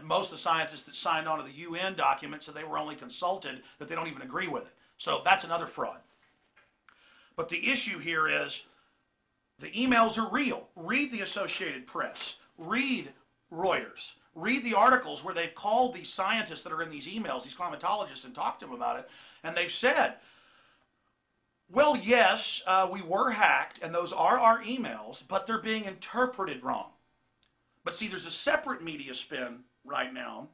most of the scientists that signed on to the UN document said they were only consulted, that they don't even agree with it. So that's another fraud. But the issue here is the emails are real. Read the Associated Press. Read Reuters. Read the articles where they've called these scientists that are in these emails, these climatologists, and talked to them about it. And they've said, well, yes, we were hacked, and those are our emails, but they're being interpreted wrong. But see, there's a separate media spin right now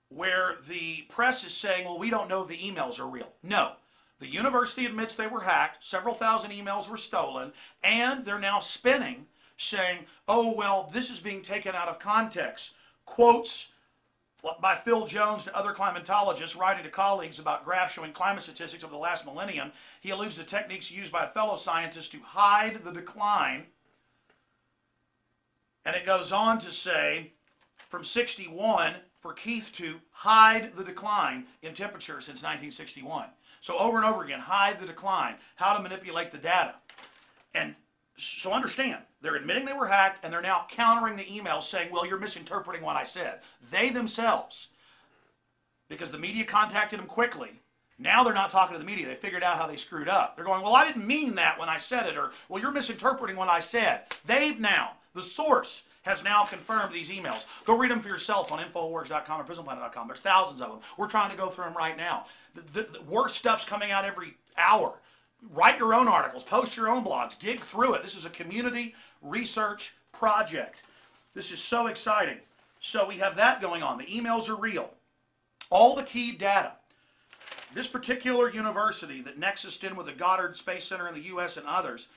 where the press is saying, well, we don't know if the emails are real. No. The university admits they were hacked, several thousand emails were stolen, and they're now spinning, saying, oh, well, this is being taken out of context. Quotes by Phil Jones to other climatologists writing to colleagues about graphs showing climate statistics over the last millennium. He alludes to techniques used by fellow scientists to hide the decline. And it goes on to say, from 61, for Keith to hide the decline in temperature since 1961. So over and over again, hide the decline, how to manipulate the data. And so understand, they're admitting they were hacked, and they're now countering the emails saying, well, you're misinterpreting what I said. They themselves, because the media contacted them quickly, now they're not talking to the media. They figured out how they screwed up. They're going, well, I didn't mean that when I said it, or, well, you're misinterpreting what I said. They've now, the source has now confirmed these emails. Go read them for yourself on Infowars.com or PrisonPlanet.com. There's thousands of them. We're trying to go through them right now. The worst stuff's coming out every hour. Write your own articles, post your own blogs, dig through it. This is a community research project. This is so exciting. So we have that going on. The emails are real. All the key data. This particular university that nexused in with the Goddard Space Center in the U.S. and others,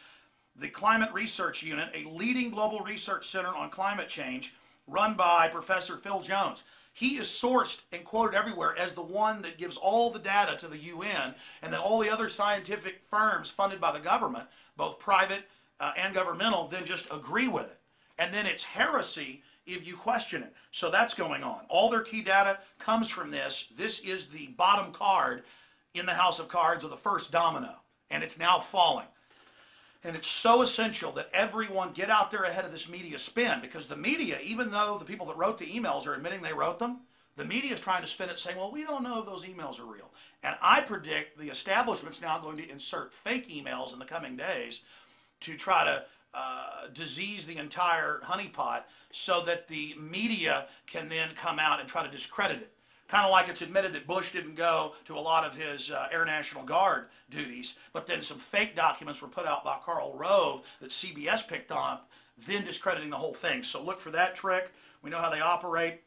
the Climate Research Unit, a leading global research center on climate change, run by Professor Phil Jones. He is sourced and quoted everywhere as the one that gives all the data to the UN, and then all the other scientific firms funded by the government, both private and governmental, then just agree with it. And then it's heresy if you question it. So that's going on. All their key data comes from this. This is the bottom card in the house of cards of the first domino, and it's now falling. And it's so essential that everyone get out there ahead of this media spin, because the media, even though the people that wrote the emails are admitting they wrote them, the media is trying to spin it saying, well, we don't know if those emails are real. And I predict the establishment's now going to insert fake emails in the coming days to try to disease the entire honeypot so that the media can then come out and try to discredit it. Kind of like it's admitted that Bush didn't go to a lot of his Air National Guard duties, but then some fake documents were put out by Karl Rove that CBS picked up, then discrediting the whole thing. So look for that trick. We know how they operate.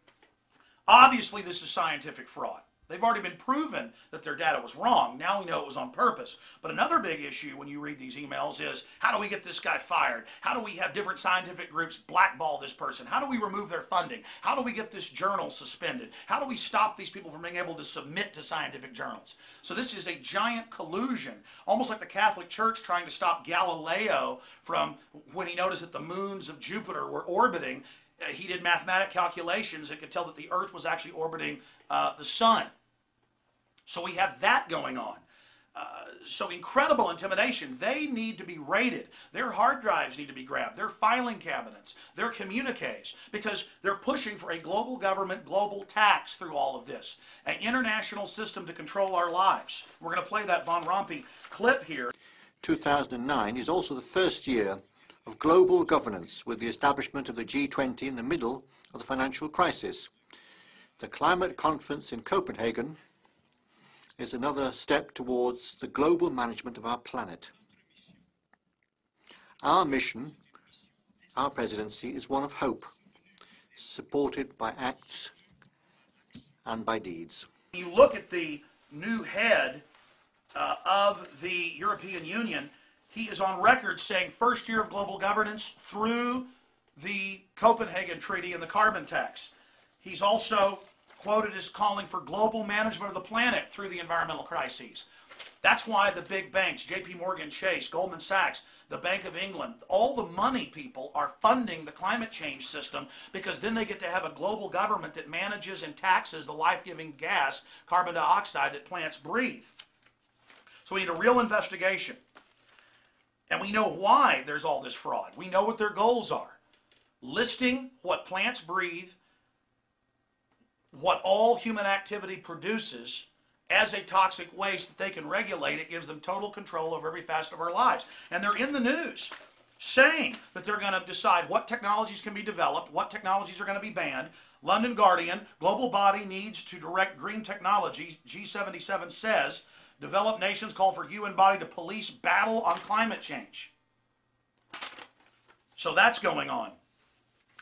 Obviously, this is scientific fraud. They've already been proven that their data was wrong. Now we know it was on purpose. But another big issue when you read these emails is, how do we get this guy fired? How do we have different scientific groups blackball this person? How do we remove their funding? How do we get this journal suspended? How do we stop these people from being able to submit to scientific journals? So this is a giant collusion, almost like the Catholic Church trying to stop Galileo from, when he noticed that the moons of Jupiter were orbiting, he did mathematical calculations and could tell that the Earth was actually orbiting the sun. So we have that going on. So incredible intimidation. They need to be raided. Their hard drives need to be grabbed. Their filing cabinets, their communiques, because they're pushing for a global government, global tax through all of this. An international system to control our lives. We're going to play that Von Rompuy clip here. 2009 is also the first year of global governance, with the establishment of the G20 in the middle of the financial crisis. The climate conference in Copenhagen is another step towards the global management of our planet. Our mission, our presidency, is one of hope, supported by acts and by deeds. You look at the new head of the European Union, he is on record saying first year of global governance through the Copenhagen Treaty and the carbon tax. He's also quoted as calling for global management of the planet through the environmental crises. That's why the big banks, JP Morgan Chase, Goldman Sachs, the Bank of England, all the money people are funding the climate change system, because then they get to have a global government that manages and taxes the life-giving gas, carbon dioxide, that plants breathe. So we need a real investigation. And we know why there's all this fraud. We know what their goals are. Listing what plants breathe what all human activity produces as a toxic waste that they can regulate. It gives them total control over every facet of our lives. And they're in the news saying that they're going to decide what technologies can be developed, what technologies are going to be banned. London Guardian, global body needs to direct green technologies, G77 says, developed nations call for UN body to police battle on climate change. So that's going on.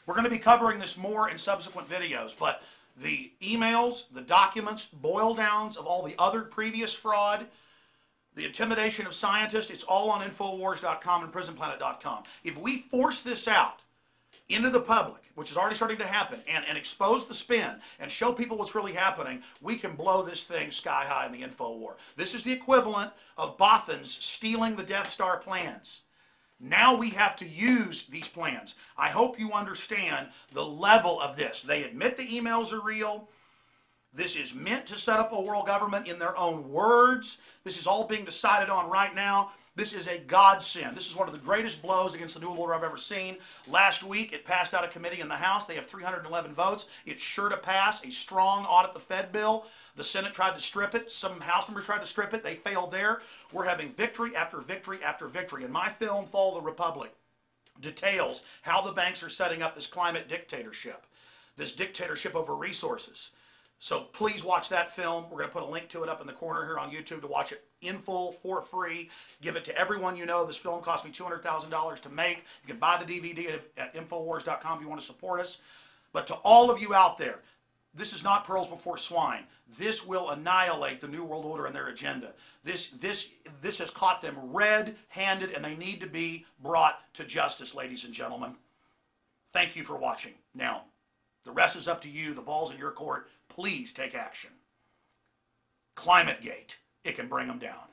We're going to be covering this more in subsequent videos, but the emails, the documents, boil downs of all the other previous fraud, the intimidation of scientists, it's all on Infowars.com and PrisonPlanet.com. If we force this out into the public, which is already starting to happen, and expose the spin and show people what's really happening, we can blow this thing sky high in the info war. This is the equivalent of Bothans stealing the Death Star plans. Now we have to use these plans. I hope you understand the level of this. They admit the emails are real. This is meant to set up a world government in their own words. This is all being decided on right now. This is a godsend. This is one of the greatest blows against the New World Order I've ever seen. Last week, it passed out of committee in the House. They have 311 votes. It's sure to pass a strong audit the Fed bill. The Senate tried to strip it. Some House members tried to strip it. They failed there. We're having victory after victory after victory. And my film, Fall of the Republic, details how the banks are setting up this climate dictatorship, this dictatorship over resources. So please watch that film. We're going to put a link to it up in the corner here on YouTube to watch it in full for free. Give it to everyone you know. This film cost me $200,000 to make. You can buy the DVD at Infowars.com if you want to support us. But to all of you out there, this is not pearls before swine. This will annihilate the New World Order and their agenda. This has caught them red-handed, and they need to be brought to justice, ladies and gentlemen. Thank you for watching. Now, the rest is up to you. The ball's in your court. Please take action. ClimateGate, it can bring them down.